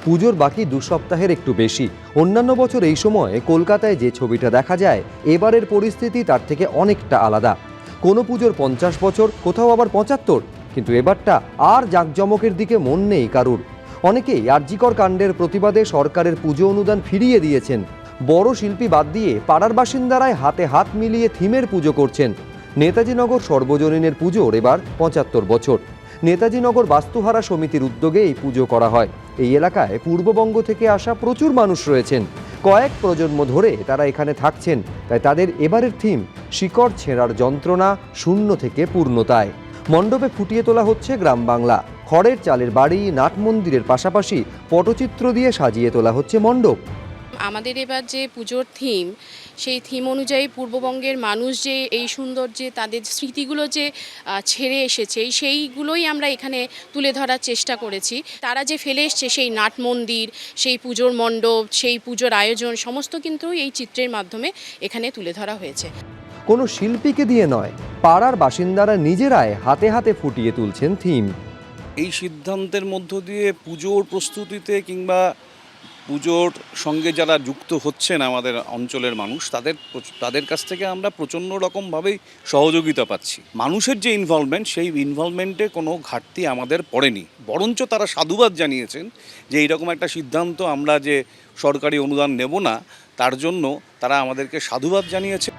পুজোর বাকি 2 সপ্তাহের একটু বেশি। অন্যান্য বছর এই সময় কলকাতায় যে ছবিটা দেখা যায়, এবারের পরিস্থিতি তার থেকে অনেকটা আলাদা। কোনো পুজোর 50 বছর, কোথাও আবার 75, কিন্তু এবারটা আর জাঁকজমকের দিকে মন নেই কারুর। অনেকেই আরজিকর কাণ্ডের প্রতিবাদে সরকারের পুজো অনুদান ফিরিয়ে দিয়েছেন। বড় শিল্পী বাদ দিয়ে পাড়ার বাসিন্দারাই হাতে হাত মিলিয়ে থিমের পুজো করছেন। নেতাজিনগর সর্বজনীনের পুজোর এবার 75 বছর। নেতাজিনগর বাস্তুহারা সমিতির উদ্যোগে এই পুজো করা হয়। এই এলাকায় পূর্ববঙ্গ থেকে আসা প্রচুর মানুষ রয়েছেন। কয়েক প্রজন্ম ধরে তারা এখানে থাকছেন, তাই তাদের এবারের থিম শিকড় ছেঁড়ার যন্ত্রণা, শূন্য থেকে পূর্ণতায়। মণ্ডপে ফুটিয়ে তোলা হচ্ছে গ্রাম বাংলা। খড়ের চালের বাড়ি, নাট মন্দিরের পাশাপাশি পটচিত্র দিয়ে সাজিয়ে তোলা হচ্ছে মণ্ডপ। আমাদের এবার যে পুজোর থিম, সেই থিম অনুযায়ী পূর্ববঙ্গের মানুষ যে এই সুন্দর যে তাদের স্মৃতিগুলো যে ছেড়ে এসেছে, সেইগুলোই আমরা এখানে তুলে ধরার চেষ্টা করেছি। তারা যে ফেলে এসছে সেই নাট মন্দির, সেই পুজোর মণ্ডপ, সেই পুজোর আয়োজন, সমস্ত কিন্তু এই চিত্রের মাধ্যমে এখানে তুলে ধরা হয়েছে। কোনো শিল্পীকে দিয়ে নয়, পাড়ার বাসিন্দারা নিজেরাই হাতে হাতে ফুটিয়ে তুলছেন থিম। এই সিদ্ধান্তের মধ্য দিয়ে পুজোর প্রস্তুতিতে কিংবা পুজোর সঙ্গে যারা যুক্ত হচ্ছেন আমাদের অঞ্চলের মানুষ, তাদের কাছ থেকে আমরা প্রচণ্ড রকমভাবেই সহযোগিতা পাচ্ছি। মানুষের যে ইনভলভমেন্ট, সেই ইনভলভমেন্টে কোনো ঘাটতি আমাদের পড়েনি, বরঞ্চ তারা সাধুবাদ জানিয়েছেন যে এইরকম একটা সিদ্ধান্ত আমরা যে সরকারি অনুদান নেব না, তার জন্য তারা আমাদেরকে সাধুবাদ জানিয়েছে।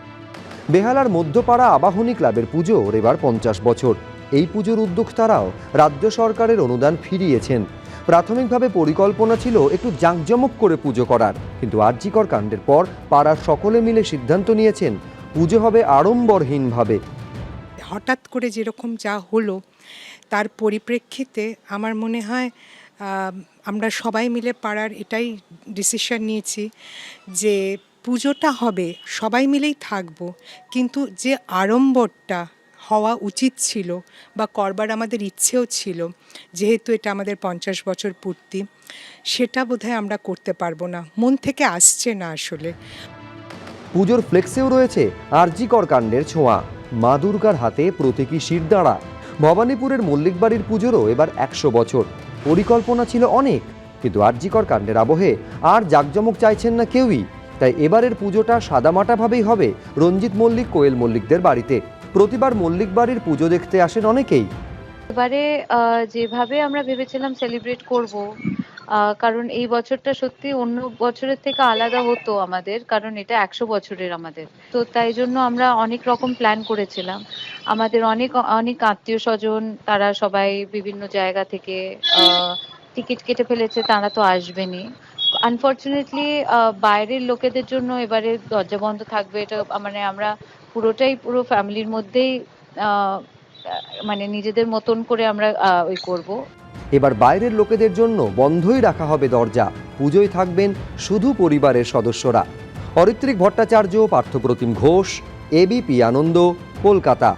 বেহালার মধ্যপাড়া আবাহনী ক্লাবের পুজোর এবার 50 বছর। এই পুজোর উদ্যোক্তারাও রাজ্য সরকারের অনুদান ফিরিয়েছেন। প্রাথমিকভাবে পরিকল্পনা ছিল একটু জাঁকজমক করে পুজো করার, কিন্তু আরজিকর কাণ্ডের পর পাড়ার সকলে মিলে সিদ্ধান্ত নিয়েছেন পুজো হবে আড়ম্বরহীনভাবে। হঠাৎ করে যেরকম যা হলো, তার পরিপ্রেক্ষিতে আমার মনে হয় আমরা সবাই মিলে পাড়ার এটাই ডিসিশন নিয়েছি যে পুজোটা হবে, সবাই মিলেই থাকবো, কিন্তু যে আড়ম্বরটা হওয়া উচিত ছিল বা করবার আমাদের ইচ্ছেও ছিল, যেহেতু এটা আমাদের 50 বছর পূর্তি, সেটা বোধহয় আমরা করতে পারবো না, মন থেকে আসছে না আসলে। পুজোর ফ্লেক্সেও রয়েছে আরজিকর কাণ্ডের ছোঁয়া। মা দুর্গার হাতে প্রতীকী শিরদাঁড়া। ভবানীপুরের মল্লিকবাড়ির পুজোরও এবার 100 বছর। পরিকল্পনা ছিল অনেক, কিন্তু আরজিকর কাণ্ডের আবহে আর জাঁকজমক চাইছেন না কেউই। তাই এবারের পুজোটা সাদামাটাভাবেই হবে রঞ্জিত মল্লিক, কোয়েল মল্লিকদের বাড়িতে। প্রতিবার মল্লিক বাড়ির পুজো দেখতে আসেন অনেকেই। এবারে যেভাবে আমরা ভেবেছিলাম সেলিব্রেট করব, কারণ এই বছরটা সত্যি অন্য বছরের থেকে আলাদা হতো আমাদের, কারণ এটা 100 বছরের আমাদের। তো তাই জন্য আমরা অনেক রকম প্ল্যান করেছিলাম। আমাদের অনেক অনেক আত্মীয় স্বজন, তারা সবাই বিভিন্ন জায়গা থেকে টিকিট কেটে ফেলেছে, তারা তো আসবেনই। আনফর্চুনেটলি বাইরের লোকেদের জন্য এবারে দরজা বন্ধ থাকবে। এটা মানে আমরা পুরো ফ্যামিলির মধ্যেই মানে নিজেদের মতন করে আমরা ওই করব। এবার বাইরের লোকেদের জন্য বন্ধই রাখা হবে দরজা। পুজোয় থাকবেন শুধু পরিবারের সদস্যরা। অরিত্রিক ভট্টাচার্য, পার্থপ্রতিম ঘোষ, এবিপি আনন্দ, কলকাতা।